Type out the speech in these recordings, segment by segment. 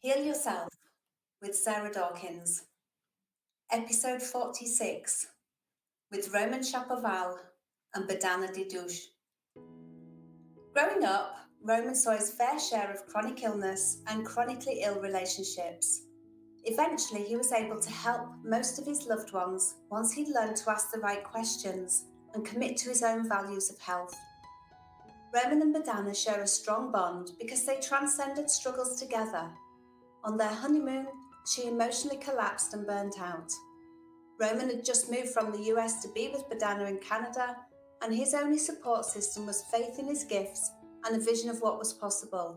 Heal Yourself with Sarah Dawkins, episode 46, with Roman Shapoval and Bohdanna Diduch. Growing up, Roman saw his fair share of chronic illness and chronically ill relationships. Eventually, he was able to help most of his loved ones once he'd learned to ask the right questions and commit to his own values of health. Roman and Bohdanna share a strong bond because they transcended struggles together. On their honeymoon, she emotionally collapsed and burnt out. Roman had just moved from the US to be with Bohdanna in Canada, and his only support system was faith in his gifts and a vision of what was possible.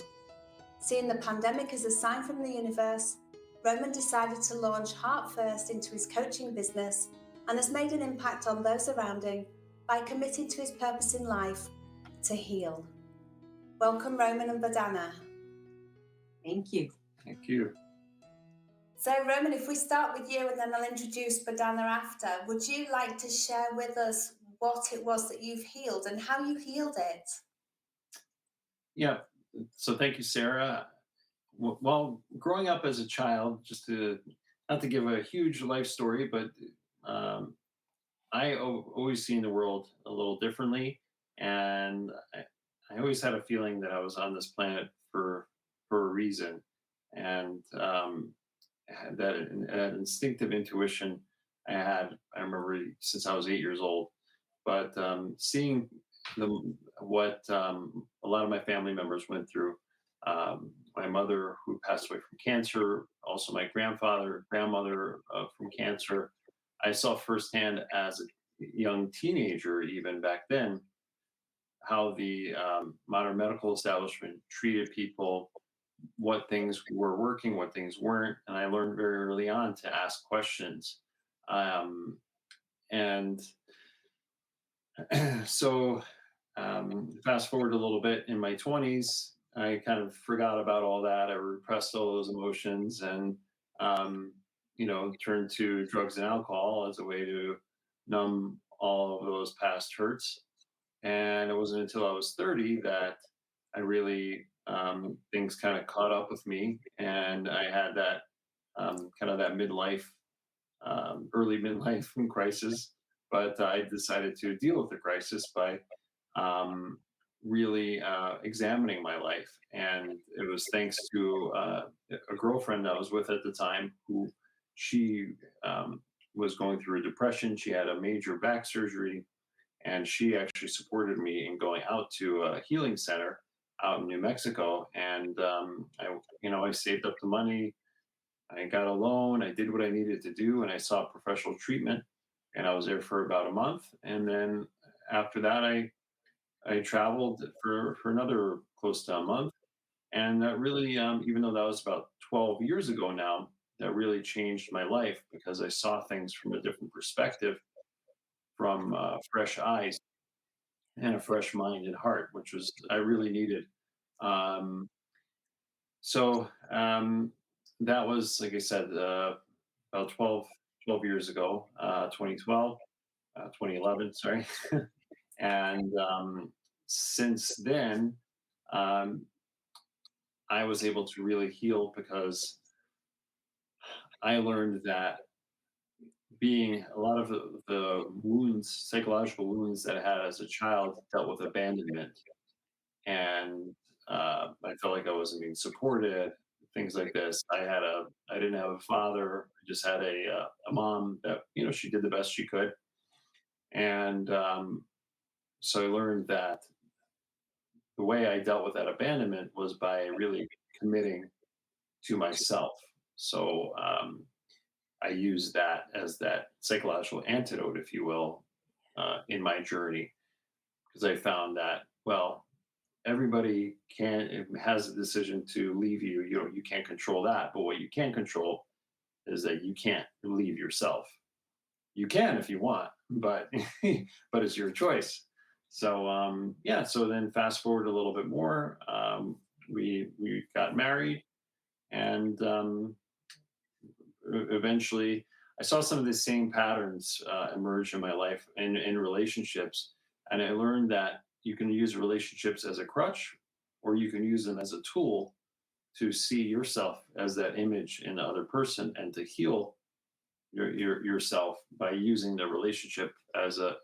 Seeing the pandemic as a sign from the universe, Roman decided to launch heart first into his coaching business and has made an impact on those around him by committing to his purpose in life, to heal. Welcome, Roman and Bohdanna. Thank you. Thank you. So, Roman, if we start with you and then I'll introduce Bohdanna after, would you like to share with us what it was that you've healed and how you healed it? Yeah. So thank you, Sarah. Well, growing up as a child, not to give a huge life story, but I always seen the world a little differently, and I always had a feeling that I was on this planet for a reason, and had that instinctive intuition I remember since I was 8 years old. But seeing what a lot of my family members went through, my mother who passed away from cancer, also my grandmother from cancer, I saw firsthand as a young teenager, even back then, how the modern medical establishment treated people, what things were working, what things weren't. And I learned very early on to ask questions. And so fast forward a little bit in my 20s, I kind of forgot about all that. I repressed all those emotions and, turned to drugs and alcohol as a way to numb all of those past hurts. And it wasn't until I was 30 that I really, things kind of caught up with me. And I had that kind of that early midlife crisis. But I decided to deal with the crisis by really examining my life. And it was thanks to a girlfriend I was with at the time who she was going through a depression. She had a major back surgery, and she actually supported me in going out to a healing center out in New Mexico. And I saved up the money. I got a loan. I did what I needed to do, and I sought professional treatment. And I was there for about a month, and then after that, I traveled for another close to a month, and that really, even though that was about 12 years ago now, that really changed my life because I saw things from a different perspective, from fresh eyes and a fresh mind and heart, which was I really needed. Um, so that was, like I said, about 12 years ago, 2012, 2011, sorry. And since then, um, I was able to really heal because I learned that being a lot of the wounds, psychological wounds that I had as a child, dealt with abandonment. And I felt like I wasn't being supported, things like this. I didn't have a father. I just had a mom that, she did the best she could. And so I learned that the way I dealt with that abandonment was by really committing to myself. So I used that as that psychological antidote, if you will, in my journey, because I found that, well, everybody has a decision to leave you. You can't control that, but what you can control is that you can't leave yourself. You can if you want, but but it's your choice. So so then fast forward a little bit more. We got married, and eventually I saw some of the same patterns emerge in my life and in relationships, and I learned that you can use relationships as a crutch, or you can use them as a tool to see yourself as that image in the other person and to heal yourself by using the relationship as a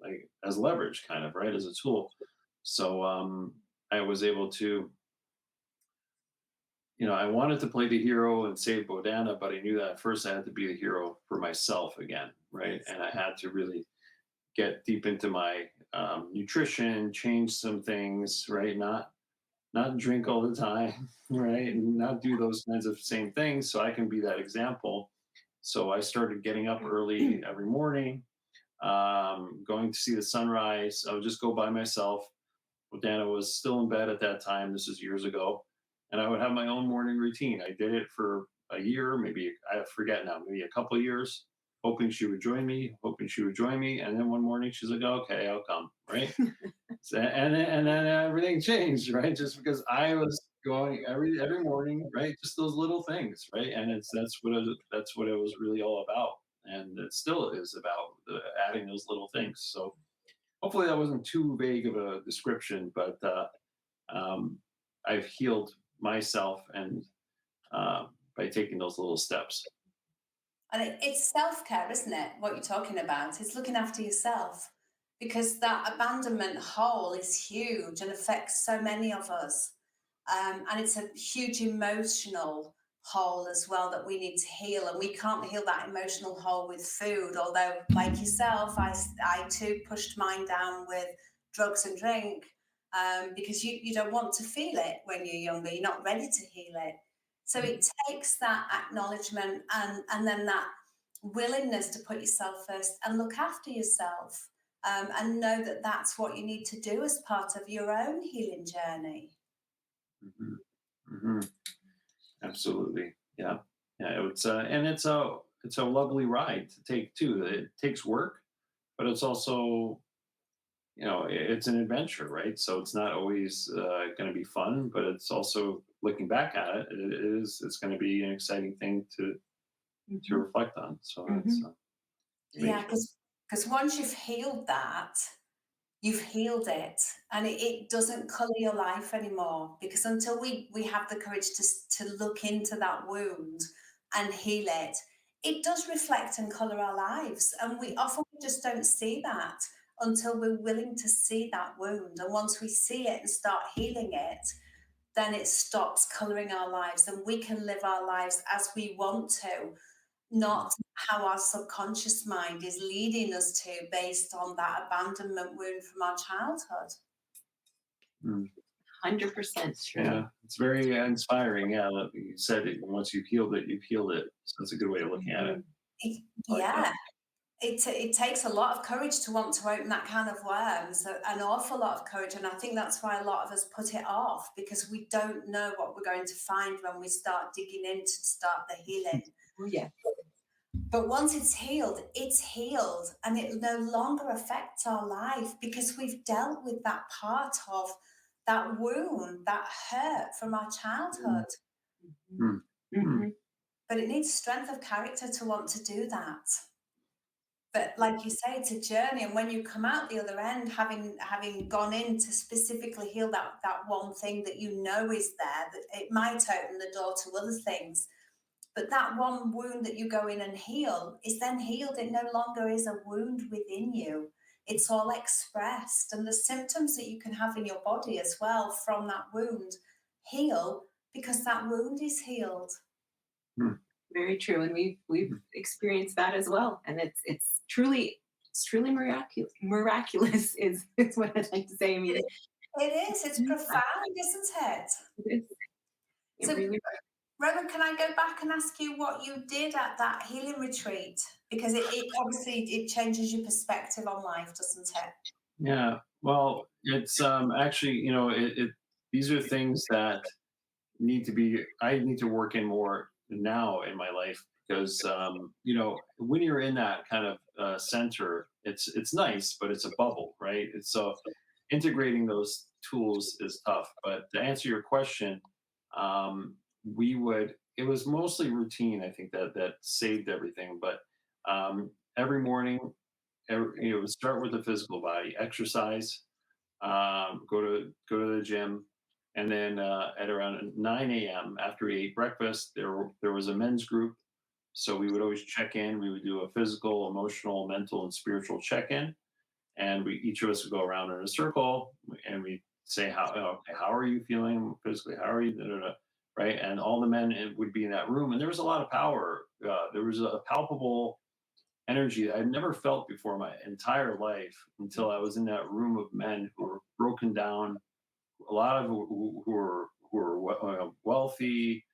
like as leverage, kind of, right, as a tool. So I was able to, I wanted to play the hero and save Bohdanna, but I knew that first I had to be the hero for myself again, right? And I had to really get deep into my nutrition, change some things, right? Not drink all the time, right? And not do those kinds of same things, so I can be that example. So I started getting up early every morning, going to see the sunrise. I would just go by myself. Bohdanna was still in bed at that time. This is years ago. And I would have my own morning routine. I did it for a year, maybe, I forget now, maybe a couple of years, hoping she would join me, hoping she would join me. And then one morning she's like, okay, I'll come, right? So, and then everything changed, right? Just because I was going every morning, right? Just those little things, right? And that's what it was really all about, and it still is about adding those little things. So hopefully that wasn't too vague of a description, but um, I've healed myself and by taking those little steps. And it's self care, isn't it? What you're talking about? It's looking after yourself because that abandonment hole is huge and affects so many of us. And it's a huge emotional hole as well that we need to heal. And we can't heal that emotional hole with food. Although, like yourself, I too pushed mine down with drugs and drink because you don't want to feel it when you're younger. You're not ready to heal it. So it takes that acknowledgement and then that willingness to put yourself first and look after yourself and know that that's what you need to do as part of your own healing journey. Hmm. Hmm. Absolutely, yeah, yeah. It's a lovely ride to take too. It takes work, but it's also, it's an adventure, right? So it's not always going to be fun, but it's also, looking back at it, it's going to be an exciting thing to Mhm. reflect on. So Mhm. it's Yeah, major. because once you've healed that, you've healed it, and it doesn't color your life anymore. Because until we have the courage to look into that wound and heal it, it does reflect and color our lives, and we often just don't see that until we're willing to see that wound. And once we see it and start healing it, then it stops coloring our lives, and we can live our lives as we want to, not how our subconscious mind is leading us to based on that abandonment wound from our childhood. Mm. 100% true. Yeah, it's very inspiring. Yeah, like you said, once you've healed it, you've healed it. So that's a good way of looking at it. Mhm. I like that. Yeah, it takes a lot of courage to want to open that can of worms, an awful lot of courage. And I think that's why a lot of us put it off because we don't know what we're going to find when we start digging in to start the healing. Oh, yeah. But once it's healed and it no longer affects our life because we've dealt with that part of that wound, that hurt from our Mm. childhood. Mhm. Mm. Mm. Mhm. But it needs strength of character to want to do that. But like you say, it's a journey. And when you come out the other end, having gone in to specifically heal that one thing that you know is there, that it might open the door to other things. But that one wound that you go in and heal is then healed. It no longer is a wound within you. It's all expressed. And the symptoms that you can have in your body as well from that wound heal because that wound is healed. Mm. Very true, and we've Mm. experienced that as well, and it's truly miraculous is what I'd like to say. I mean, It is. It's profound, isn't it? it is. It So, really. Roman, can I go back and ask you what you did at that healing retreat? Because it obviously it changes your perspective on life, doesn't it? Yeah. Well, it's actually, these are things that I need to work in more now in my life because, when you're in that kind of center, it's nice, but it's a bubble, right? It's so integrating those tools is tough. But to answer your question, it was mostly routine. I think that saved everything. But every morning, start with the physical body, exercise, go to the gym, And then at around 9 a.m., after we ate breakfast, there was a men's group. So we would always check in. We would do a physical, emotional, mental, and spiritual check in. And we each of us would go around in a circle and we say, okay, how are you feeling physically? How are you? Da, da, da, right. And all the men would be in that room. And there was a lot of power. There was a palpable energy that I'd never felt before my entire life until I was in that room of men who were broken down, a lot of who were wealthy,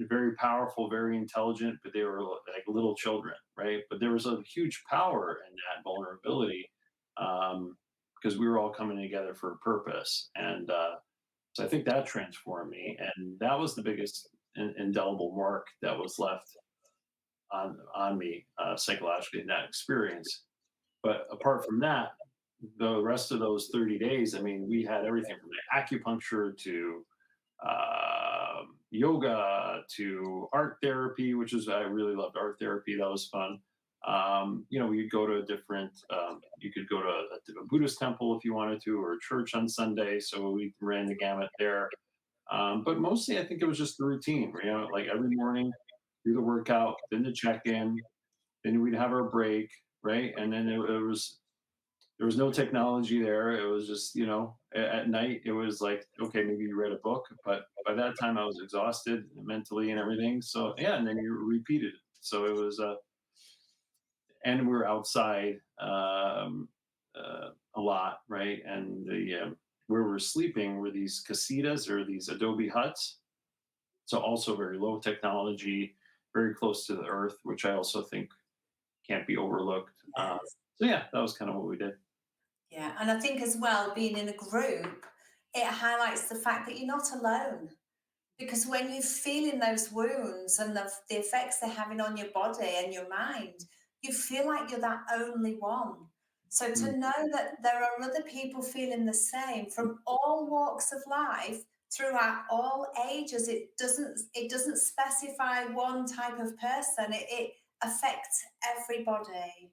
very powerful, very intelligent, but they were like little children, right? But there was a huge power in that vulnerability, because we were all coming together for a purpose, and so I think that transformed me, and that was the biggest indelible mark that was left on me psychologically in that experience. But apart from that, the rest of those 30 days, I mean, we had everything from like acupuncture to yoga to art therapy, which is, I really loved art therapy. That was fun. We'd go to a different, you could go to a Buddhist temple if you wanted to, or a church on Sunday. So we ran the gamut there. But mostly, I think it was just the routine, like every morning, do the workout, then the check in, then we'd have our break, right? And then it was there was no technology there. It was just, at night, it was like, okay, maybe you read a book, but by that time I was exhausted mentally and everything. So, yeah, and then you repeated it. So it was, and we're outside a lot, right? And where we're sleeping were these casitas or these adobe huts. So also very low technology, very close to the earth, which I also think can't be overlooked. So yeah, that was kind of what we did. Yeah, and I think as well, being in a group, it highlights the fact that you're not alone. Because when you're feeling those wounds and the effects they're having on your body and your mind, you feel like you're that only one. So to Mm, know that there are other people feeling the same from all walks of life throughout all ages, it doesn't specify one type of person. It affects everybody.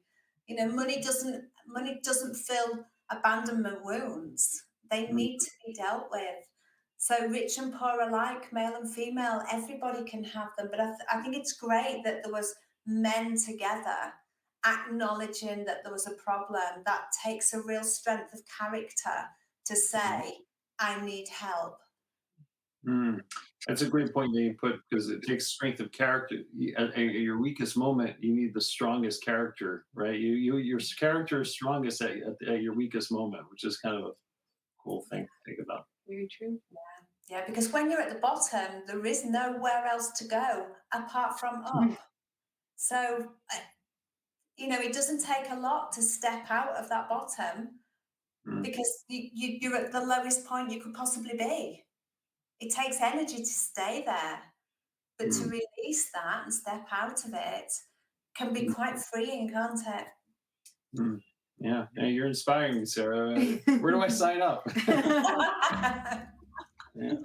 Money doesn't fill abandonment wounds. They mm, need to be dealt with. So rich and poor alike, male and female, everybody can have them. But I think it's great that there was men together acknowledging that there was a problem. That takes a real strength of character to say, I need help. mm. That's a great point that you put, because it takes strength of character. At your weakest moment, you need the strongest character, right? Your character is strongest at your weakest moment, which is kind of a cool thing to think about. Very true. Yeah, because when you're at the bottom, there is nowhere else to go apart from up. So, it doesn't take a lot to step out of that bottom Mm, because you're at the lowest point you could possibly be. It takes energy to stay there, but to mm, release that and step out of it can be mm, quite freeing, can't it? mm. Yeah, you're inspiring me, Sarah. Where do I sign up? Yeah,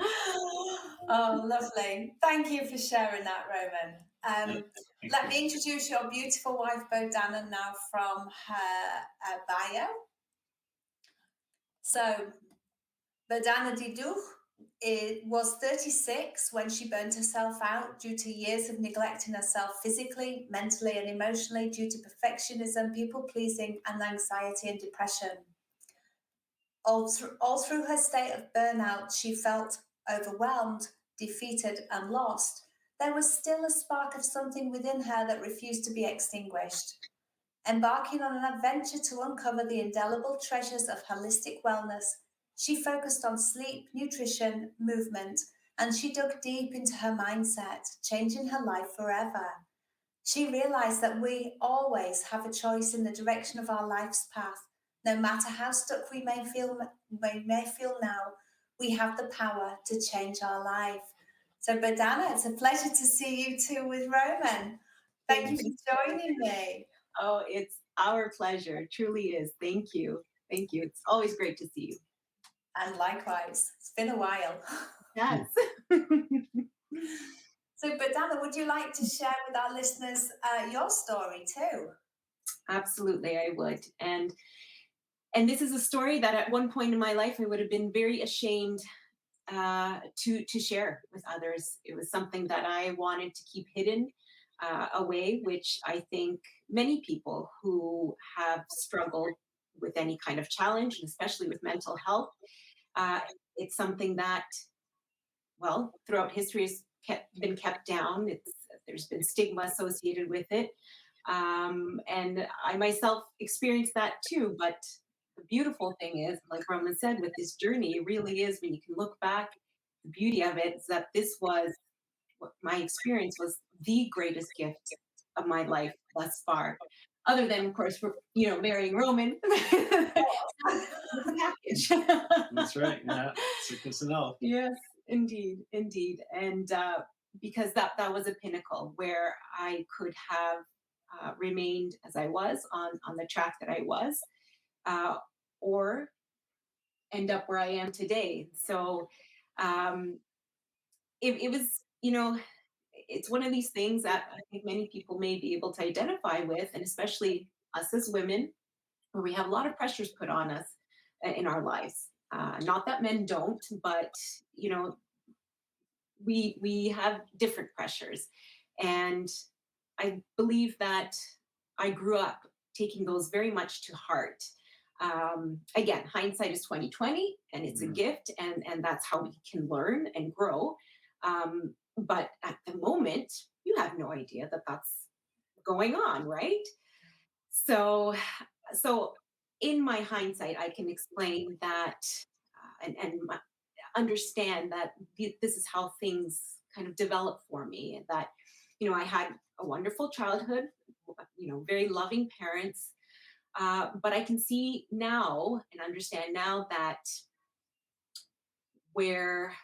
Oh, lovely. Thank you for sharing that, Roman. yeah, thank Let you. me introduce your beautiful wife, Bohdanna, now from her bio. So, Bohdanna Diduch was 36 when she burnt herself out due to years of neglecting herself physically, mentally, and emotionally due to perfectionism, people pleasing, and anxiety and depression. All through her state of burnout, she felt overwhelmed, defeated, and lost. There was still a spark of something within her that refused to be extinguished. Embarking on an adventure to uncover the indelible treasures of holistic wellness, she focused on sleep, nutrition, movement, and she dug deep into her mindset, changing her life forever. She realized that we always have a choice in the direction of our life's path. No matter how stuck we may feel now, we have the power to change our life. So, Bohdanna, it's a pleasure to see you too with Roman. Thank you Thank you. for joining me. Oh, it's our pleasure. It truly is. Thank you. Thank you. It's always great to see you. And likewise, it's been a while. Yes. So, Bohdanna, would you like to share with our listeners your story too? Absolutely, I would. And this is a story that at one point in my life I would have been very ashamed to share with others. It was something that I wanted to keep hidden away, which I think many people who have struggled with any kind of challenge, and especially with mental health, uh, it's something that, well, throughout history has been kept down. There's been stigma associated with it, and I myself experienced that too. But the beautiful thing is, like Roman said, with this journey, it really is when you can look back. The beauty of it is that this was what my experience was the greatest gift of my life thus far. Other than, of course, marrying Roman. Package. That's right. Yeah, sickness and health. Yes, indeed, indeed. And because that was a pinnacle where I could have remained as I was on the track that I was, uh, or end up where I am today. So um, it was, it's one of these things that I think many people may be able to identify with, and especially us as women, where we have a lot of pressures put on us in our lives. Not that men don't, but you know, we have different pressures, and I believe that I grew up taking those very much to heart. Again, hindsight is 2020, and it's a Mhm. gift, and that's how we can learn and grow. But at the moment, you have no idea that that's going on, right? So, so in my hindsight, I can explain that and understand that this is how things kind of developed for me. And that, I had a wonderful childhood, very loving parents. But I can see now and understand now that where,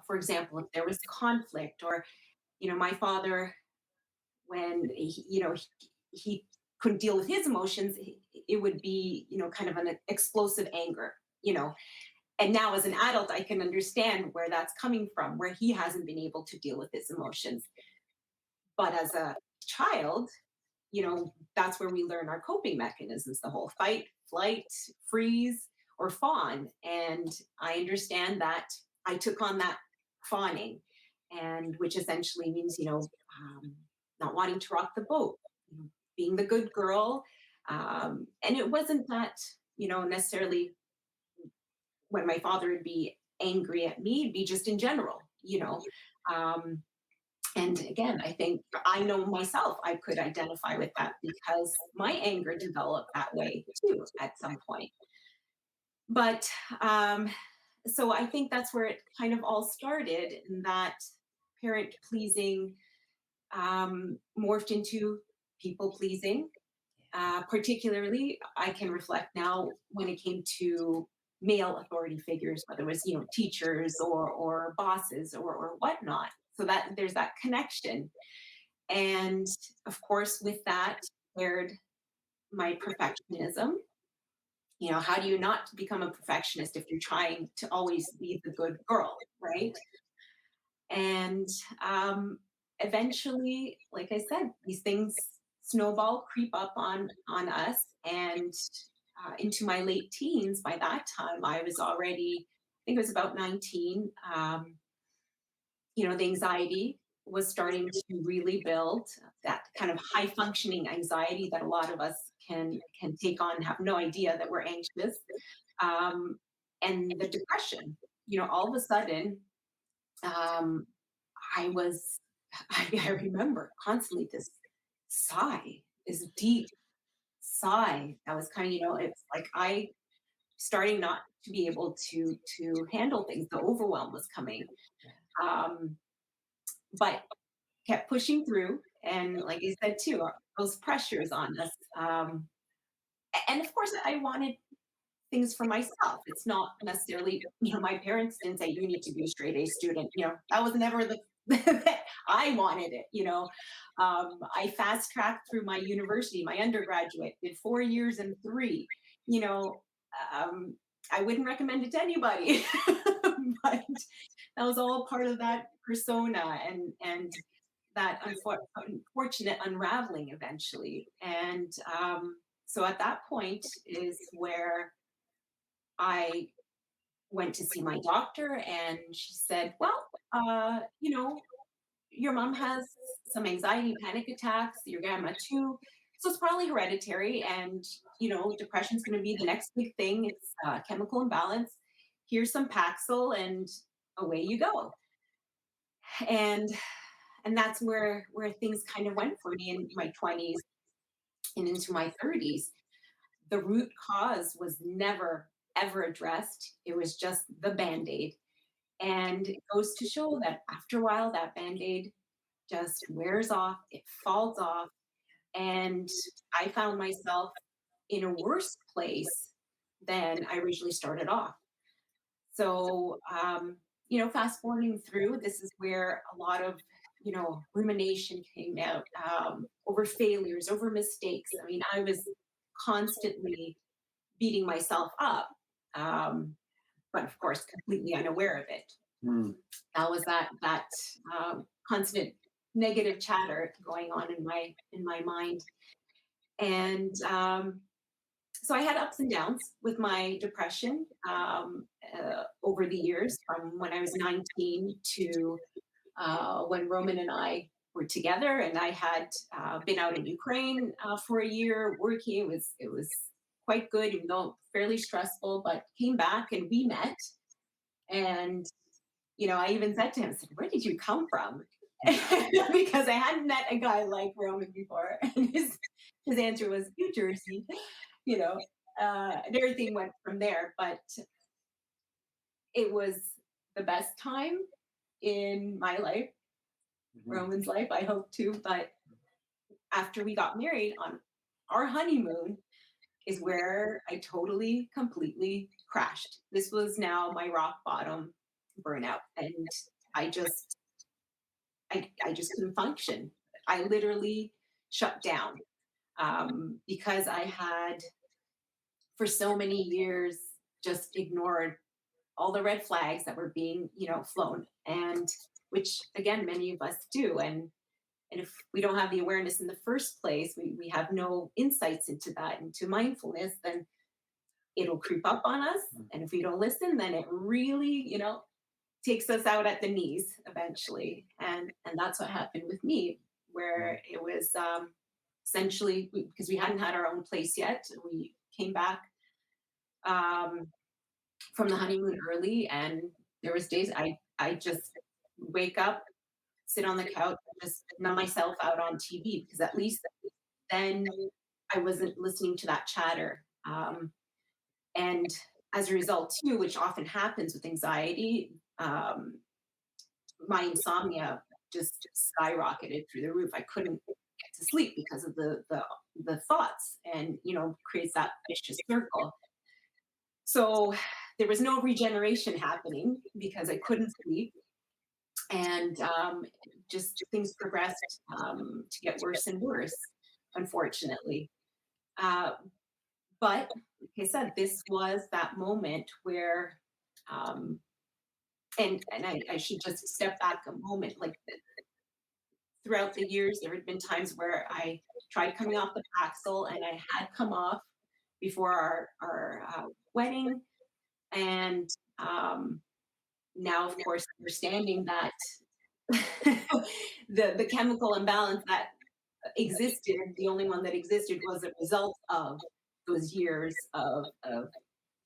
for example, if there was conflict or, my father, when he couldn't deal with his emotions, it would be, kind of an explosive anger, and now as an adult, I can understand where that's coming from, where he hasn't been able to deal with his emotions. But as a child, that's where we learn our coping mechanisms, the whole fight, flight, freeze, or fawn. And I understand that I took on that fawning, and which essentially means, not wanting to rock the boat, being the good girl. And it wasn't that, necessarily when my father would be angry at me, it'd be just in general. Um, and again, I think I know myself, I could identify with that because my anger developed that way too at some point. But so I think that's where it kind of all started, and that parent pleasing morphed into people pleasing. Particularly, I can reflect now when it came to male authority figures, whether it was teachers or bosses or whatnot. So that there's that connection, and of course, with that paired my perfectionism. How do you not become a perfectionist if you're trying to always be the good girl, right? And eventually, like I said, these things snowball, creep up on us, and into my late teens. By that time, I was already, I think it was about 19. The anxiety was starting to really build. That kind of high functioning anxiety that a lot of us can take on, have no idea that we're anxious, um, and the depression. All of a sudden, um, I was, I remember constantly this sigh, this deep sigh that was kind of, it's like I starting not to be able to handle things. The overwhelm was coming, um, but kept pushing through. And like you said too, those pressures on us. And of course, I wanted things for myself. It's not necessarily, my parents didn't say you need to be a straight A student. That was never the I wanted it. I fast tracked through my university, my undergraduate, did 4 years and three. You know, um, I wouldn't recommend it to anybody, but that was all part of that persona and that unfortunate unraveling eventually. And so at that point is where I went to see my doctor, and she said, well, your mom has some anxiety, panic attacks, your grandma too. So it's probably hereditary, and depression's going to be the next big thing. It's chemical imbalance. Here's some Paxil, and away you go. And that's where things kind of went for me in my 20s and into my 30s. The root cause was never ever addressed. It was just the band-aid. And it goes to show that after a while, that band-aid just wears off, it falls off. And I found myself in a worse place than I originally started off. So, fast forwarding through, this is where a lot of, rumination came out, over failures, over mistakes. I mean, I was constantly beating myself up, but of course, completely unaware of it. Mm. That was that constant negative chatter going on in my mind. And so I had ups and downs with my depression, over the years, from when I was 19 to when Roman and I were together, and I had been out in Ukraine for a year working. It was quite good, even though fairly stressful, but came back and we met. And I even said to him, I said, "Where did you come from?" Because I hadn't met a guy like Roman before, and his answer was New Jersey, you know, and everything went from there. But it was the best time in my life, Mhm. Roman's life, I hope too. But after we got married on our honeymoon is where I totally, completely crashed. This was now my rock bottom burnout. And I just, I just couldn't function. I literally shut down, because I had, for so many years, just ignored all the red flags that were being, flown, and which again, many of us do. And if we don't have the awareness in the first place, we have no insights into that, into mindfulness, then it'll creep up on us. And if we don't listen, then it really, takes us out at the knees eventually. And that's what happened with me, where it was, essentially, because we hadn't had our own place yet. We came back, um, from the honeymoon early, and there was days I just wake up, sit on the couch, and just numb myself out on TV, because at least then I wasn't listening to that chatter. And as a result, too, which often happens with anxiety, my insomnia just skyrocketed through the roof. I couldn't get to sleep because of the thoughts, and creates that vicious circle. So there was no regeneration happening because I couldn't sleep, and just things progressed, to get worse and worse, unfortunately. Uh, but like I said, this was that moment where, um, and I should just step back a moment. Like, throughout the years, there had been times where I tried coming off the Paxil, and I had come off before our wedding, and now, of course, understanding that the chemical imbalance that existed, the only one that existed, was a result of those years of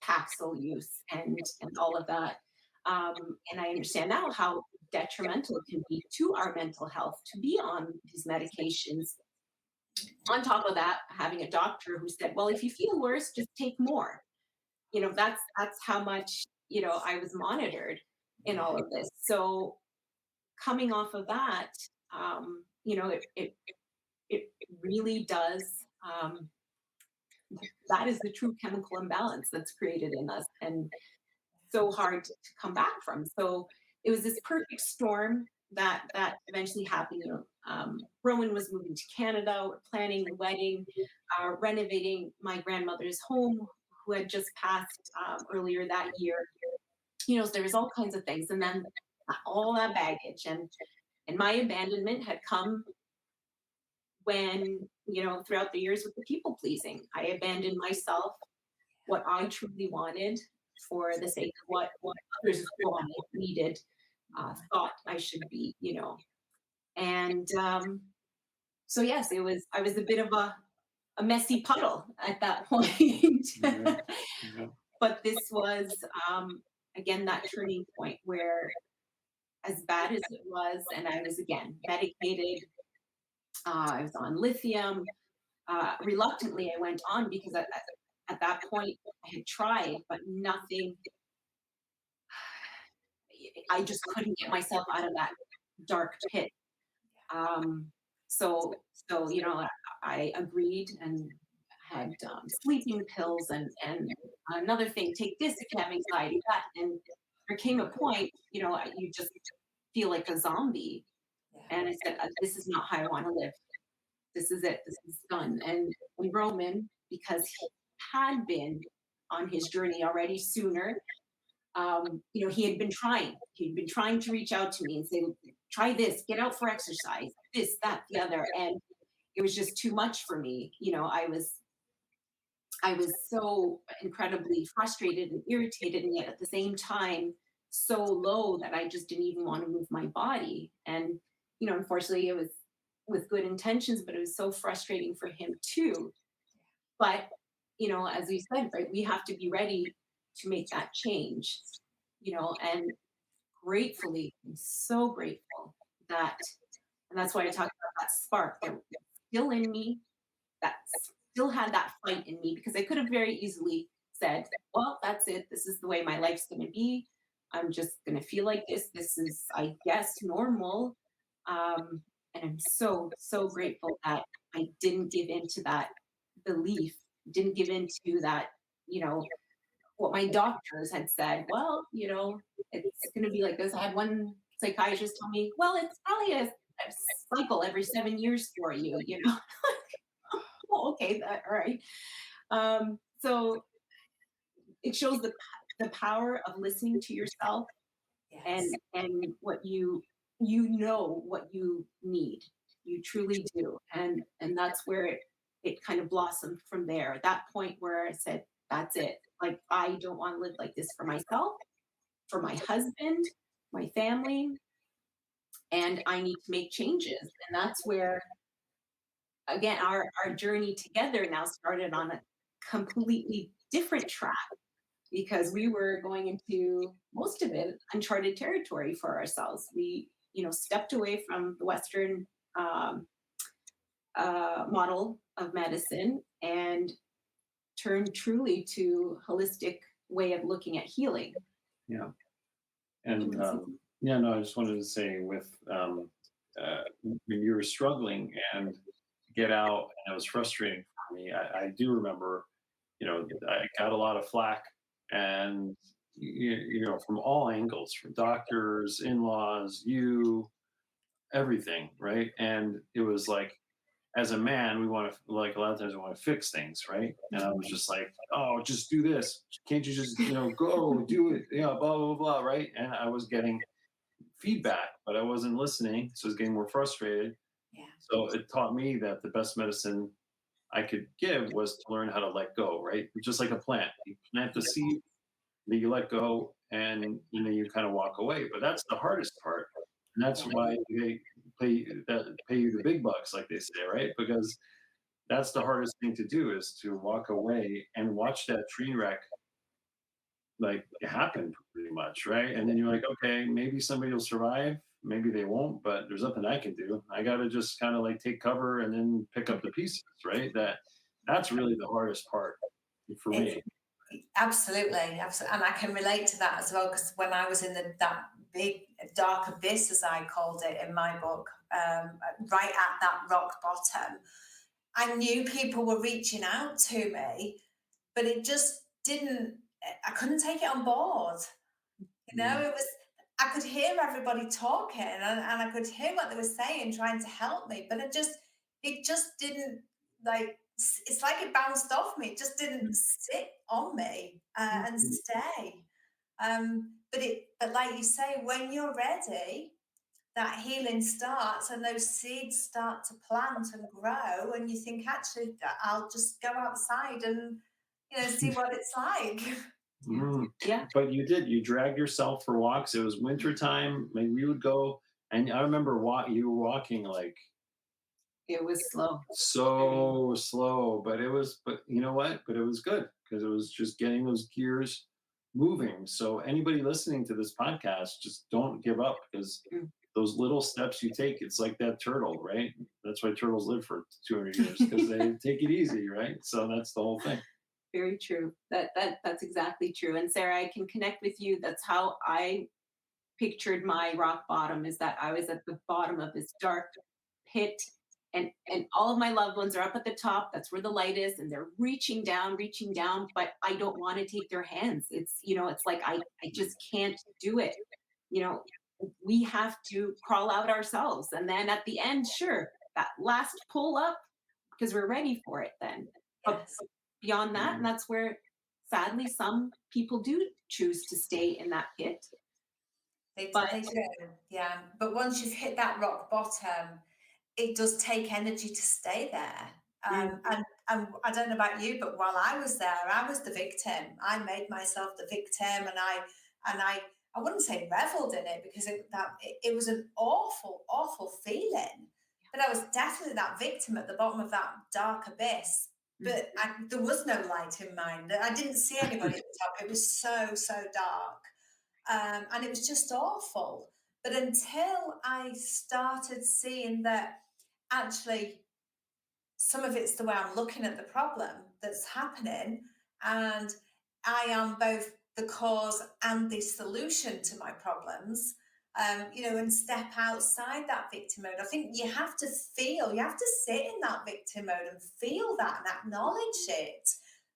Paxil use and all of that. And I understand now how detrimental it can be to our mental health to be on these medications. On top of that, having a doctor who said, "Well, if you feel worse, just take more." That's how much I was monitored in all of this. So coming off of that, it really does. Um, that is the true chemical imbalance that's created in us, and so hard to come back from. So it was this perfect storm that eventually happened. Rowan was moving to Canada. We're planning the wedding, renovating my grandmother's home, who had just passed, earlier that year. So there was all kinds of things, and then all that baggage, and my abandonment had come when, throughout the years with the people pleasing. I abandoned myself, what I truly wanted, for the sake of what others needed, thought I should be, And so yes, I was a bit of a messy puddle at that point. Yeah. Yeah. But this was again that turning point where, as bad as it was, and I was again medicated, I was on lithium. Reluctantly, I went on because at that point I had tried, but nothing. I just couldn't get myself out of that dark pit. Um, so I agreed and had sleeping pills and another thing. Take this if you have anxiety. That, and there came a point, you just feel like a zombie. Yeah. And I said, "This is not how I want to live. This is it. This is done." And Roman, because he had been on his journey already sooner, he had been trying. He'd been trying to reach out to me and say, "Try this, get out for exercise, this, that, the other." And it was just too much for me. I was so incredibly frustrated and irritated, and yet at the same time, so low that I just didn't even want to move my body. And, unfortunately, it was with good intentions, but it was so frustrating for him too. But, as we said, right, we have to be ready to make that change, and gratefully, I'm so grateful that, and that's why I talk about that spark that was still in me, that still had that fight in me, because I could have very easily said, "Well, that's it. This is the way my life's going to be. I'm just going to feel like this. This is, I guess, normal." And I'm so, so grateful that I didn't give into that belief, didn't give into that, what my doctors had said. Well, it's going to be like this. I had one psychiatrist tell me, "Well, it's probably a cycle every 7 years for you." Oh, okay, all right. So it shows the power of listening to yourself, Yes. and what what you need. You truly do. And that's where it kind of blossomed from there. That point where I said, "That's it. Like, I don't want to live like this for myself, for my husband, my family, and I need to make changes." And that's where, again, our journey together now started on a completely different track, because we were going into most of it uncharted territory for ourselves. We, stepped away from the Western model of medicine and turned truly to holistic way of looking at healing. Yeah. And yeah, no, I just wanted to say when you were struggling and get out, and it was frustrating for me. I do remember, I got a lot of flack, and from all angles, from doctors, in-laws, everything, right? And it was like, as a man, we want to, like, a lot of times we want to fix things, right? And I was just like, "Oh, just do this. Can't you just, go do it? Yeah, blah, blah, blah," right? And I was getting feedback, but I wasn't listening. So I was getting more frustrated. Yeah. So it taught me that the best medicine I could give was to learn how to let go, right? Just like a plant. You plant the seed, then you let go, and then you kind of walk away. But that's the hardest part. And that's why they pay you the big bucks, like they say, right? Because that's the hardest thing to do, is to walk away and watch that train wreck like happen pretty much, right? And then you're like, okay, maybe somebody will survive, maybe they won't, but there's nothing I can do. I got to just kind of like take cover and then pick up the pieces, right? That's really the hardest part for me. Absolutely, absolutely, and I can relate to that as well, because when I was in that big dark abyss, as I called it in my book, right at that rock bottom, I knew people were reaching out to me, but it just didn't. I couldn't take it on board. It was. I could hear everybody talking, and I could hear what they were saying, trying to help me, but it just didn't, like. It's like it bounced off me. It just didn't sit on me and stay. But like you say, when you're ready, that healing starts, and those seeds start to plant and grow, and you think, actually, I'll just go outside and see what it's like. Mhm. Yeah, But you dragged yourself for walks. It was winter time. Maybe we would go, and I remember you were walking like it was slow. Very. so slow, but you know what? But it was good because it was just getting those gears moving. So anybody listening to this podcast, just don't give up because Mm. those little steps you take, it's like that turtle, right? That's why turtles live for 200 years because they take it easy, right? So that's the whole thing. Very true. That's exactly true. And Sarah, I can connect with you. That's how I pictured my rock bottom, is that I was at the bottom of this dark pit, and all of my loved ones are up at the top. That's where the light is, and they're reaching down, but I don't want to take their hands. It's like I just can't do it. You know, we have to crawl out ourselves. And then at the end, sure, that last pull up, because we're ready for it then. But Yes. beyond that, and that's where sadly some people do choose to stay in that pit. But They do, yeah. But once you've hit that rock bottom, it does take energy to stay there. mm, And I don't know about you, but while I was there, I was the victim. I made myself the victim, and I wouldn't say reveled in it because it was an awful, awful feeling. But I was definitely that victim at the bottom of that dark abyss. But there was no light in mine. I didn't see anybody at the top. It was so, so dark. And it was just awful. But until I started seeing that actually some of it's the way I'm looking at the problem that's happening, and I am both the cause and the solution to my problems. And step outside that victim mode. I think you have to you have to sit in that victim mode and feel that and acknowledge it.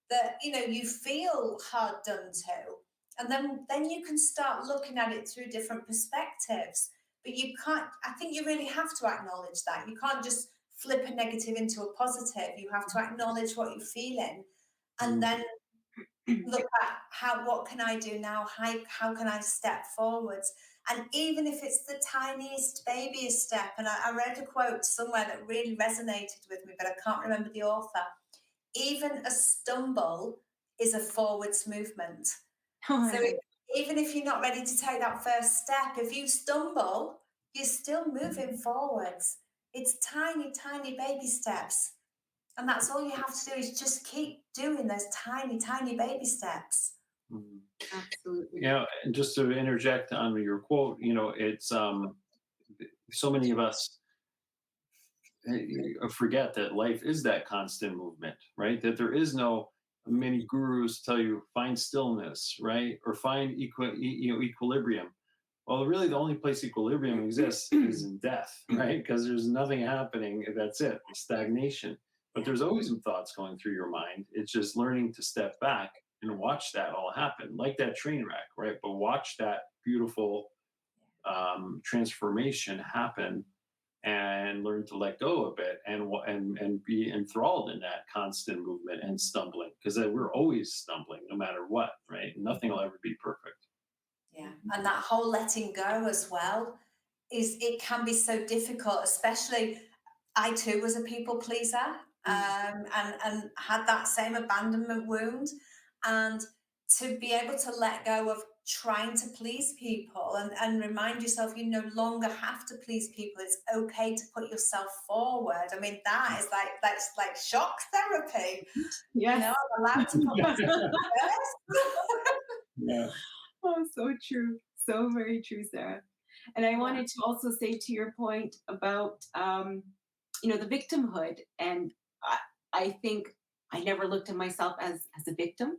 That you feel hard done to, and then you can start looking at it through different perspectives. But you can't. I think you really have to acknowledge that. You can't just flip a negative into a positive. You have to acknowledge what you're feeling, and then look at what can I do now? How can I step forwards? And even if it's the tiniest, babyest step, and I read a quote somewhere that really resonated with me, but I can't remember the author. Even a stumble is a forwards movement. So even if you're not ready to take that first step, if you stumble, you're still moving forwards. It's tiny, tiny baby steps. And that's all you have to do is just keep doing those tiny, tiny baby steps. Mhm. absolutely. And just to interject on your quote, it's so many of us forget that life is that constant movement, right? That there is no many gurus tell you find stillness, right, or find equilibrium. Well, really, the only place equilibrium exists is in death, right? Because there's nothing happening. That's it, stagnation. But there's always some thoughts going through your mind. It's just learning to step back and watch that all happen, like that train wreck, right? But watch that beautiful transformation happen, and learn to let go a bit, and be enthralled in that constant movement and stumbling, because we're always stumbling no matter what, right? Nothing will ever be perfect. Yeah. And that whole letting go as well it can be so difficult, especially I too was a people pleaser, and had that same abandonment wound. And to be able to let go of trying to please people, and remind yourself you no longer have to please people. It's okay to put yourself forward. I mean, that's like shock therapy. Yes. I'm allowed to put myself first. Yeah. Oh, so true. So very true, Sarah. And I Yeah. wanted to also say to your point about, the victimhood. And I think I never looked at myself as a victim,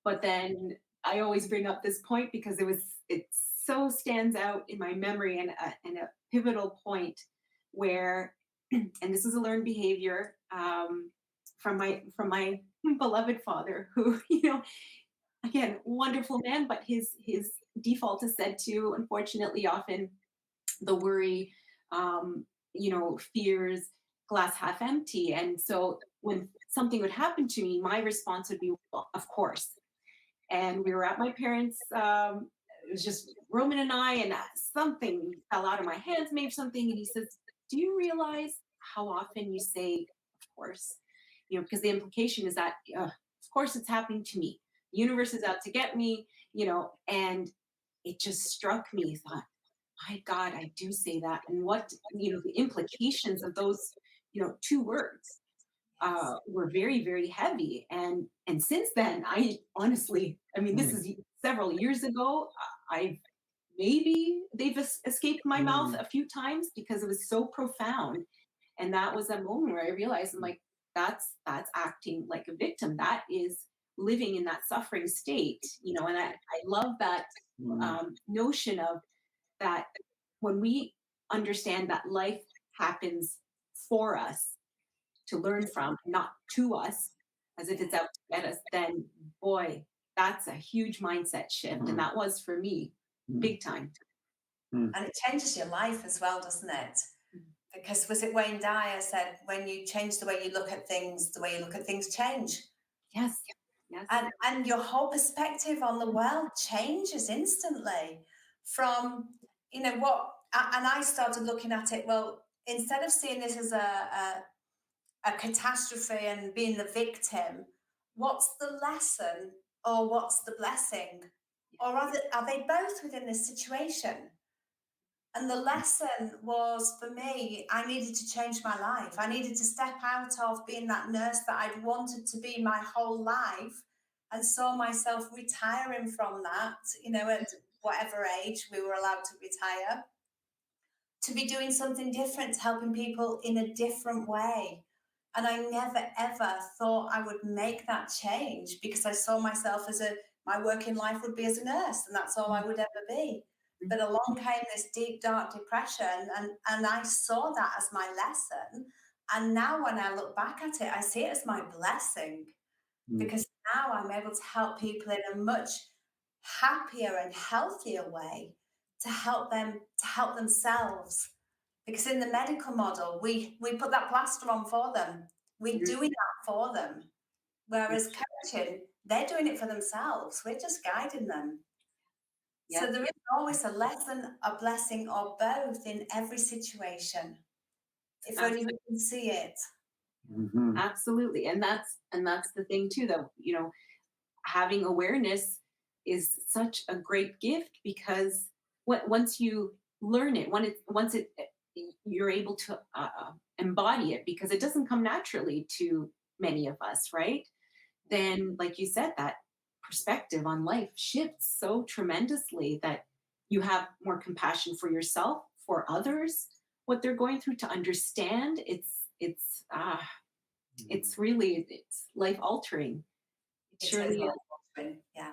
but then I always bring up this point because it so stands out in my memory, and a pivotal point where, and this is a learned behavior, from my beloved father, who, again, wonderful man, but his default is said to, unfortunately, often the worry, fears, glass half empty. And so when something would happen to me, my response would be, well, of course. And we were at my parents'. It was just Roman and I, and something fell out of my hands, made something, and he says, "Do you realize how often you say, of course?" Because the implication is that, of course, it's happening to me. the universe is out to get me, and it just struck me, thought, my God, I do say that. And what, the implications of those, two words were very, very heavy. And since then, I honestly, I mean, this Mm, is several years ago. I've maybe they've escaped my mouth mm, a few times because it was so profound. And that was a moment where I realized, I'm like, that's acting like a victim. That is living in that suffering state, and I love that mm, notion of that when we understand that life happens for us to learn from, not to us, as if it's Yeah. out to get us, then boy, that's a huge mindset shift. And mm, that was for me mm, big time. mm. And it changes your life as well, doesn't it? Mhm. Because was it Wayne Dyer said, when you change the way you look at things, the way you look at things change. Yes. Yes. And your whole perspective on the world changes instantly from, and I started looking at it, well, instead of seeing this as a catastrophe and being the victim, what's the lesson or what's the blessing? Or are they both within this situation? And the lesson was for me, I needed to change my life. I needed to step out of being that nurse that I'd wanted to be my whole life and saw myself retiring from that, at whatever age we were allowed to retire, to be doing something different, helping people in a different way. And I never ever thought I would make that change because I saw myself as my working life would be as a nurse and that's all I would ever be. But along came this deep, dark depression, and I saw that as my lesson. And now when I look back at it, I see it as my blessing Mm. because now I'm able to help people in a much happier and healthier way to help themselves. Because in the medical model, we put that plaster on for them. We're Mhm. doing that for them. Whereas coaching, they're doing it for themselves. We're just guiding them. So Yes. there is always a lesson, a blessing, or both in every situation. If only we can see it. Mhm. Absolutely. And that's the thing too, though, having awareness is such a great gift because once you learn it, once it you're able to embody it because it doesn't come naturally to many of us, right? Then, like you said, that perspective on life shifts so tremendously that you have more compassion for yourself, for others, what they're going through, to understand. It's really, it's life altering. It It is surely is. life-altering, yeah.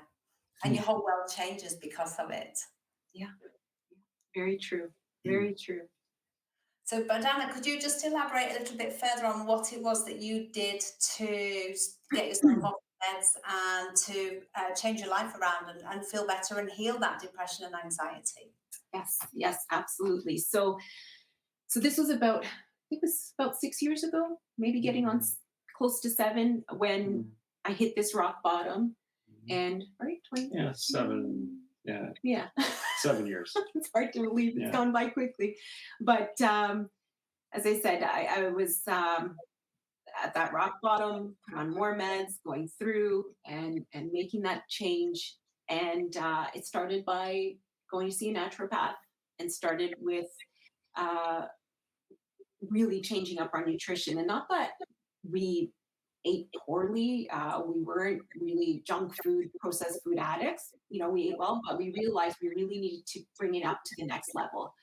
And your whole world changes because of it. Yeah, very true. Mm. Very true. So, Bohdanna, could you just elaborate a little bit further on what it was that you did to get yourself off the meds and to change your life around and feel better and heal that depression and anxiety? Yes, yes, absolutely. So this was about, I think it was about 6 years ago, maybe getting on close to 7, when Mm. I hit this rock bottom. And right, 20. Yeah, 7. Yeah, Yeah. 7 years. It's hard to believe it's Yeah. gone by quickly. But as I said, I was at that rock bottom, put on more meds, going through and making that change. And it started by going to see a naturopath, and started with uh, really changing up our nutrition. And not that we ate poorly, we weren't really junk food, processed food addicts. We ate well, but we realized we really needed to bring it up to the next level.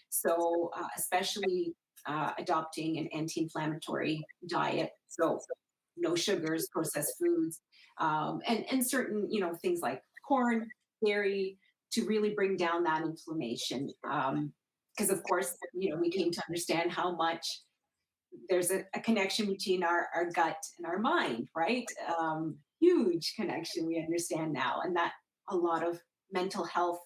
So, especially adopting an anti-inflammatory diet. So, no sugars, processed foods, and certain, things like corn, dairy, to really bring down that inflammation. Because of course, we came to understand how much there's a connection between our gut and our mind, right? Huge connection, we understand now, and that a lot of mental health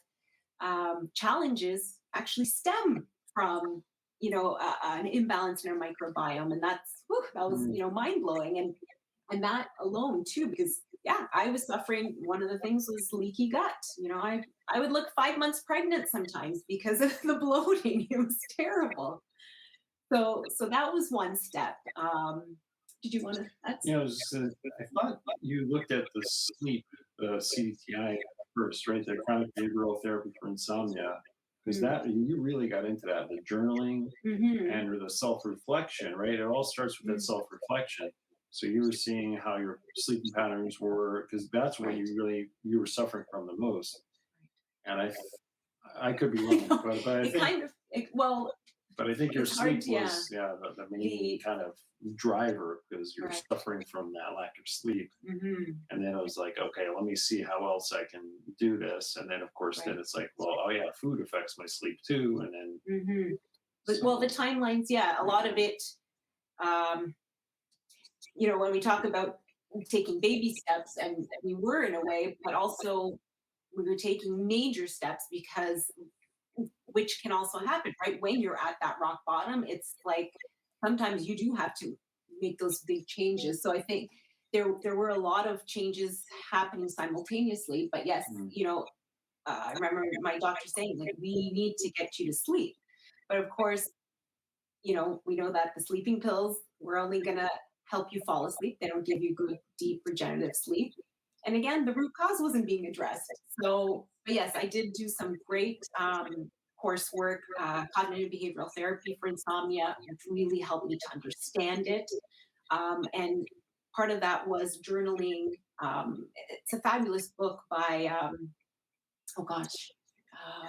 challenges actually stem from an imbalance in our microbiome. And that was Mm. mind blowing. And that alone too, because yeah, I was suffering. One of the things was leaky gut. I would look 5 months pregnant sometimes because of the bloating. It was terrible. So that was one step. Did you want to? That's I thought you looked at the sleep the CBTI first, right? The chronic behavioral therapy for insomnia, because Mm. that you really got into that, the journaling Mm-hmm. and the self-reflection, right? It all starts with that self-reflection. So you were seeing how your sleeping patterns were, because that's what Right. you were suffering from the most. And I could be I wrong, know. but I It think kind of, well, your it's hard, sleep yeah. was, yeah, the main The, kind of driver, because you were right. suffering from that lack of sleep. Mm-hmm. And then it was like, okay, let me see how else I can do this. And then of course, then Right. it's like, well, oh yeah, food affects my sleep too. And then Mm-hmm. But, well, the so timelines, yeah, a lot of it, um, when we talk about taking baby steps, and we were in a way, but also we were taking major steps, because which can also happen, right? When you're at that rock bottom, it's like sometimes you do have to make those big changes. So I think there were a lot of changes happening simultaneously. But yes, mm, I remember my doctor saying, like, we need to get you to sleep. But of course, we know that the sleeping pills were only going to help you fall asleep. They don't give you good, deep, regenerative sleep. And again, the root cause wasn't being addressed. So, but yes, I did do some great coursework, cognitive behavioral therapy for insomnia, which really helped me to understand it. And part of that was journaling. It's a fabulous book by, oh gosh, uh,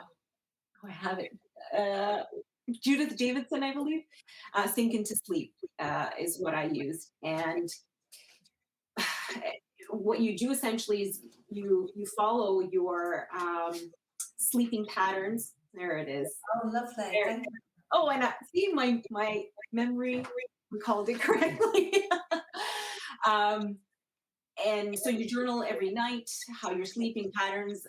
I have it. Uh, Judith Davidson, I believe. Sink into sleep is what I used, and what you do essentially is you follow your sleeping patterns. There it is. Oh, lovely. There. Thank you. Oh, and see, my memory recalled it correctly. um, and so you journal every night how your sleeping patterns,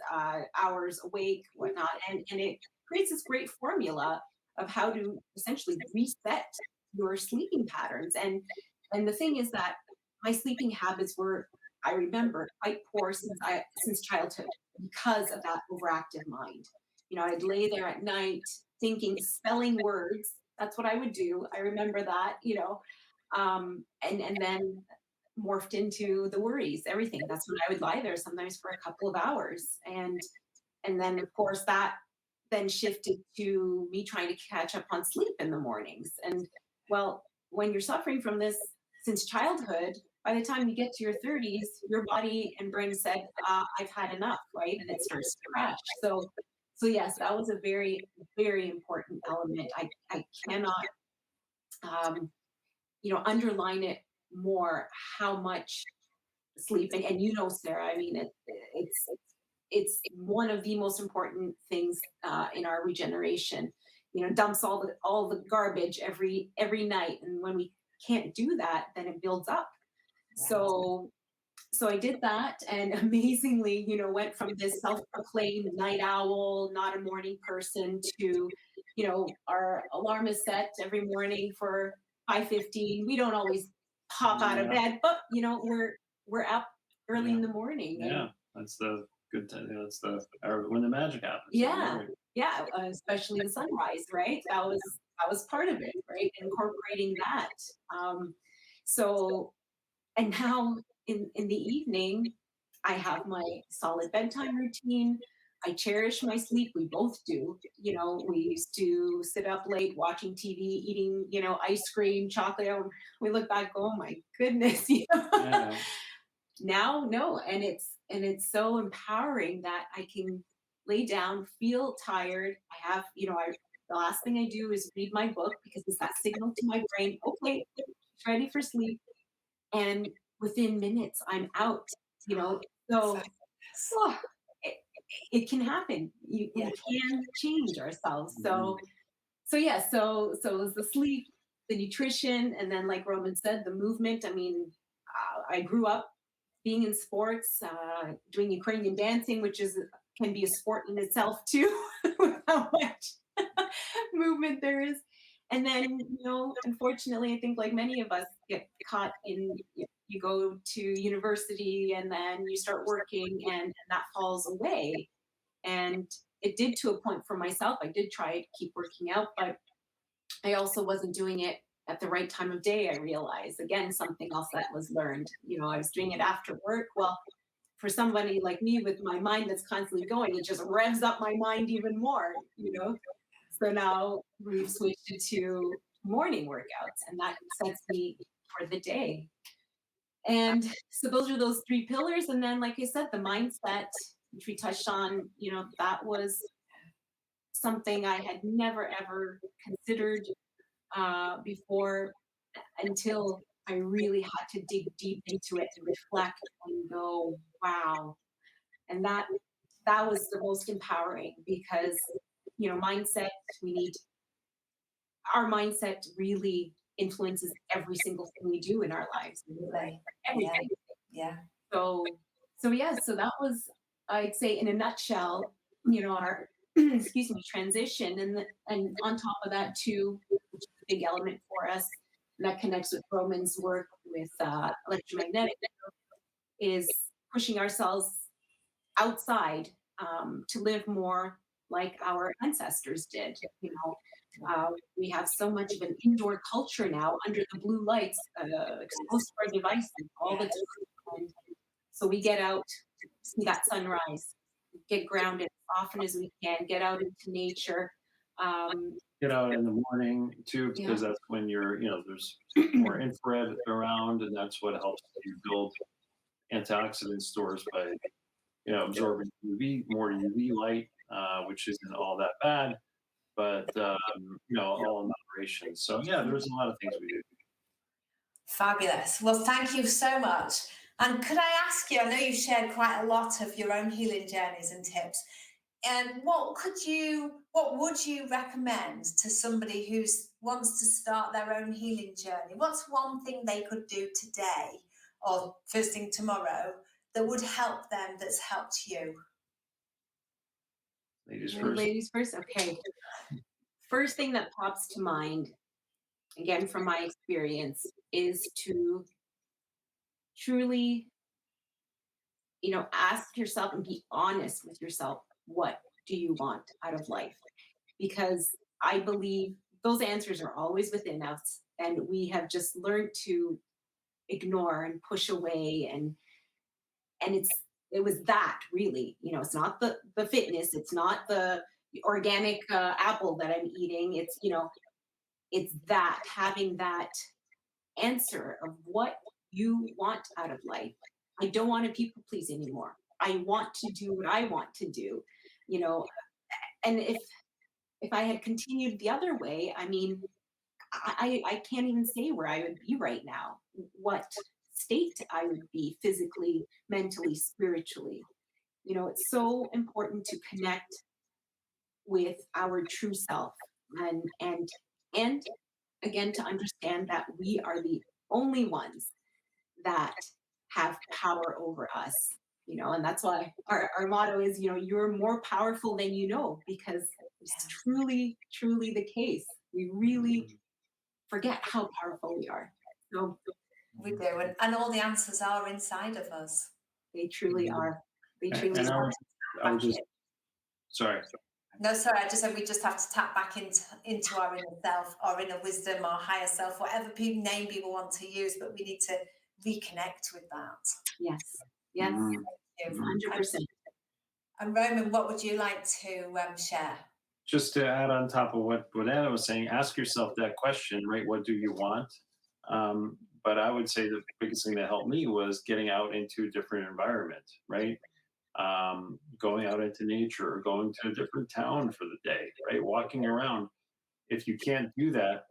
hours awake, whatnot, and it creates this great formula of how to essentially reset your sleeping patterns. And the thing is that my sleeping habits were, I remember, quite poor since childhood, because of that overactive mind. I'd lay there at night thinking, spelling words. That's what I would do. I remember that, and then morphed into the worries, everything. That's when I would lie there sometimes for a couple of hours. And then of course that then shifted to me trying to catch up on sleep in the mornings. And well, when you're suffering from this since childhood, by the time you get to your 30s, your body and brain said, I've had enough, right? And it starts to crash. So yes, that was a very, very important element. I cannot underline it more, how much sleep, and Sarah, I mean, it's one of the most important things in our regeneration. Dumps all the garbage every night, and when we can't do that, then it builds up. So I did that, and amazingly, went from this self-proclaimed night owl, not a morning person, to our alarm is set every morning for 5:15. We don't always pop out of yeah, bed, but we're up early yeah, in the morning. And yeah. That's the good time. That's the or when the magic happens. yeah, yeah, especially the sunrise, right? That was part of it, right? Incorporating that. Um, so, and now in the evening, I have my solid bedtime routine. I cherish my sleep. We both do. We used to sit up late watching TV, eating, ice cream, chocolate. And we look back, oh my goodness, Yeah. Now, no, and it's so empowering that I can lay down, feel tired. I have, the last thing I do is read my book, because it's that signal to my brain, okay, it's ready for sleep. And within minutes, I'm out, you know. So oh, it, it can happen. We Yeah. can change ourselves. Mhm. So yeah, so it was the sleep, the nutrition, and then, like Roman said, the movement. I mean, I grew up being in sports, doing Ukrainian dancing, which can be a sport in itself too, with how much movement there is. And then, unfortunately, I think like many of us get caught in, you go to university and then you start working, and that falls away. And it did, to a point for myself. I did try to keep working out, but I also wasn't doing it at the right time of day. I realized, again, something else that was learned. I was doing it after work. Well, for somebody like me with my mind that's constantly going, it just revs up my mind even more, you know? So now we've switched it to morning workouts, and that sets me for the day. And so those are those three pillars. And then, like I said, the mindset, which we touched on, that was something I had never ever considered before until I really had to dig deep into it and reflect and go, wow. And that was the most empowering because, mindset, we need our mindset really influences every single thing we do in our lives. Absolutely. Yeah. Everything. Yeah. So yeah, so that was, I'd say in a nutshell, our excuse me, transition. And on top of that too, which is a big element for us that connects with Roman's work with electromagnetic, is pushing ourselves outside to live more like our ancestors did. We have so much of an indoor culture now under the blue lights, exposed to our devices all the time. And so we get out, see that sunrise, get grounded as often as we can, get out into nature. Get out in the morning too, Yeah. because that's when there's more infrared around, and that's what helps you build antioxidant stores by absorbing more UV light, which isn't all that bad, but all in moderation. So yeah, there's a lot of things we do. Fabulous. Well, thank you so much. And could I ask you, I know you've shared quite a lot of your own healing journeys and tips. And what would you recommend to somebody who wants to start their own healing journey? What's one thing they could do today or first thing tomorrow that would help them, that's helped you? Ladies first. Ladies first. Okay. First thing that pops to mind, again from my experience, is to truly, ask yourself and be honest with yourself. What do you want out of life? Because I believe those answers are always within us, and we have just learned to ignore and push away. And it was that really, it's not the fitness, it's not the organic apple that I'm eating. It's that having that answer of what you want out of life. I don't want to people please anymore. I want to do what I want to do, you know. And if I had continued the other way, I mean, I can't even say where I would be right now, what state I would be physically, mentally, spiritually. It's so important to connect with our true self and again to understand that we are the only ones that have power over us. And that's why our motto is, you're more powerful than you know, because it's truly, truly the case. We really forget how powerful we are. So We do, and all the answers are inside of us. they truly are. They truly And are. I would just, sorry. No, sorry, I just said we just have to tap back into our inner self, our inner wisdom, our higher self, whatever name people want to use, but we need to reconnect with that. Yes. Yes. 100%. And Roman, what would you like to share? Just to add on top of what Bohdanna was saying, ask yourself that question, right? What do you want? But I would say the biggest thing that helped me was getting out into a different environment, right? Going out into nature or going to a different town for the day, right? Walking around. If you can't do that,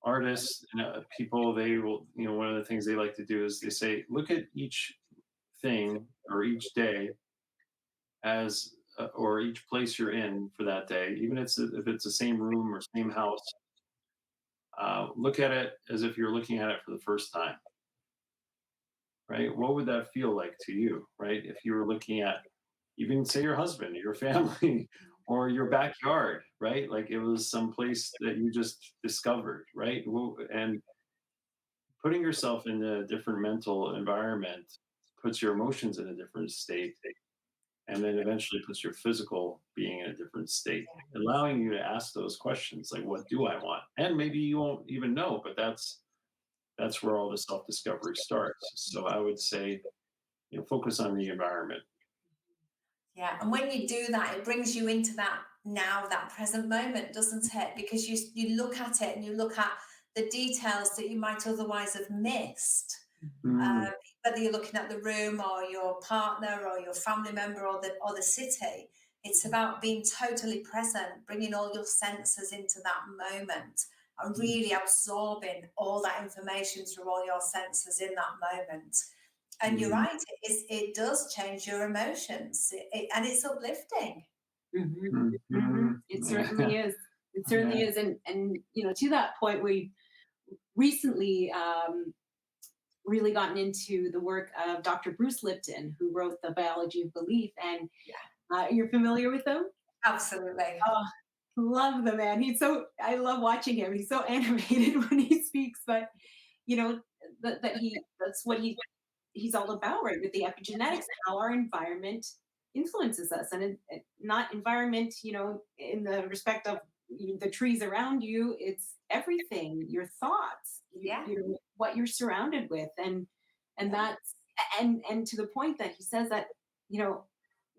artists and people, they will, one of the things they like to do is they say, look at each thing or each day as or each place you're in for that day, even if it's the same room or same house, look at it as if you're looking at it for the first time, right? What would that feel like to you, right? If you were looking at even say your husband, your family, or your backyard, right? Like it was some place that you just discovered, right? And putting yourself in a different mental environment puts your emotions in a different state, and then eventually puts your physical being in a different state, allowing you to ask those questions like, what do I want? And maybe you won't even know, but that's where all the self-discovery starts. So I would say, focus on the environment. Yeah, and when you do that, it brings you into that now, that present moment, doesn't it? Because you look at it and you look at the details that you might otherwise have missed. Mm, Um, Whether you're looking at the room or your partner or your family member or the city, it's about being totally present, bringing all your senses into that moment and really absorbing all that information through all your senses in that moment. And you're mm, right, it does change your emotions, and it's uplifting. Mhm. mm, Mhm. mm. It certainly is. It certainly Yeah. is. And to that point, we recently really gotten into the work of Dr. Bruce Lipton, who wrote The Biology of Belief. And Yeah, you're familiar with him? absolutely. Oh, love the man. I love watching him. He's so animated when he speaks, but you know, that's what he's all about, right? With the epigenetics, how our environment influences us, and not environment, in the respect of the trees around you. It's everything, your thoughts, Yeah, what you're surrounded with, and yeah, that's and to the point that he says that you know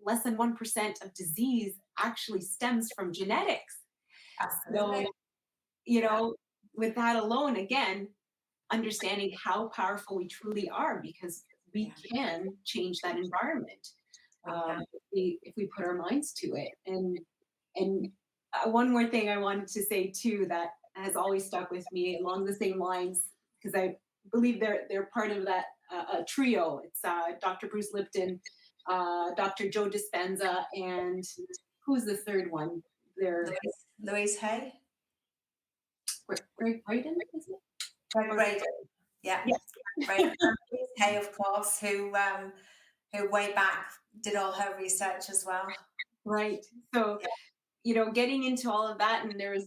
less than 1% of disease actually stems from genetics. absolutely. So, you Yeah, know, with that alone, again, understanding how powerful we truly are because we yeah, can change that environment we can. if we put our minds to it. And one more thing I wanted to say too that has always stuck with me along the same lines because I believe they're part of that trio. It's Dr. Bruce Lipton, Dr. Joe Dispenza, and who's the third one? They're Louise Hay, Greg Braden, is it? Greg Or, Braden. Yeah, yes, Braden. And Louise Hay, of course, who way back did all her research as well. right. So, Yeah, getting into all of that, and there's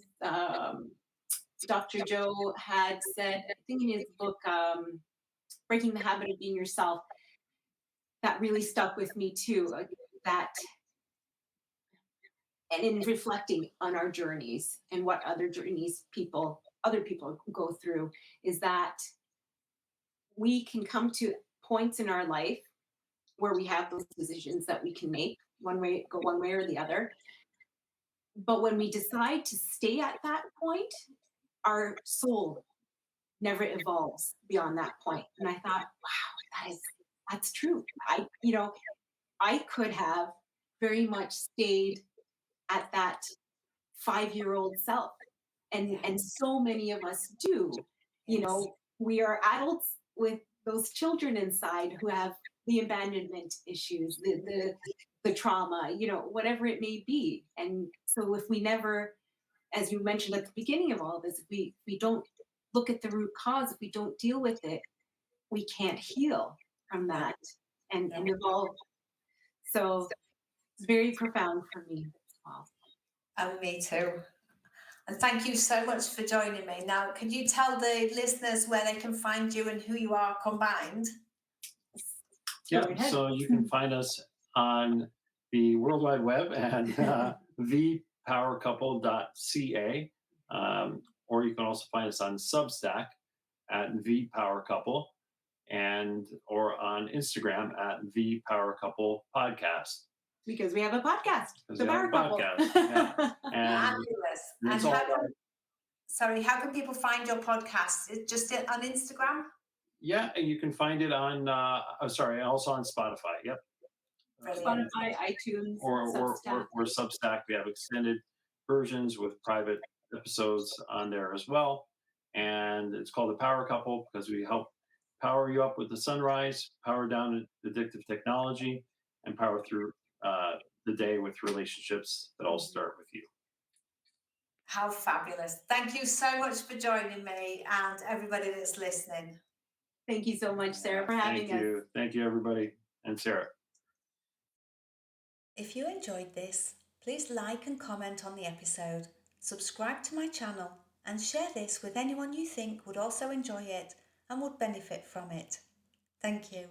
Dr. Joe had said, I think in his book, Breaking the Habit of Being Yourself, that really stuck with me too. That and in reflecting on our journeys and what other people go through, is that we can come to points in our life where we have those decisions that we can make go one way or the other. But when we decide to stay at that point, our soul never evolves beyond that point. And I thought, wow, that's true. I could have very much stayed at that 5-year-old self. And yeah, and so many of us do. yes, We are adults with those children inside who have the abandonment issues, the trauma, whatever it may be. And so if we never, as you mentioned at the beginning of all this, if we don't look at the root cause, if we don't deal with it, we can't heal from no, that and no. evolve. So it's very profound for me as well. And me too. And thank you so much for joining me. Now, can you tell the listeners where they can find you and who you are combined? Go Yeah, ahead. so you can find us on the World Wide Web at thepowercouple.ca, or you can also find us on Substack at thepowercouple, and or on Instagram at thepowercouple podcast. Because we have a podcast, Because The we have a Power Couple. podcast, yeah. And Fabulous. And it's all how can people find your podcast? It's just on Instagram? yeah, and you can find it on also on Spotify. Yep. Brilliant. Spotify, iTunes, or Substack. Substack. We have extended versions with private episodes on there as well. And it's called The Power Couple because we help power you up with the sunrise, power down addictive technology, and power through the day with relationships that all start with you. How fabulous. Thank you so much for joining me and everybody that's listening. Thank you so much, Sarah, for having Thank us. you. Thank you, everybody. And Sarah. If you enjoyed this, please like and comment on the episode, subscribe to my channel, and share this with anyone you think would also enjoy it and would benefit from it. Thank you.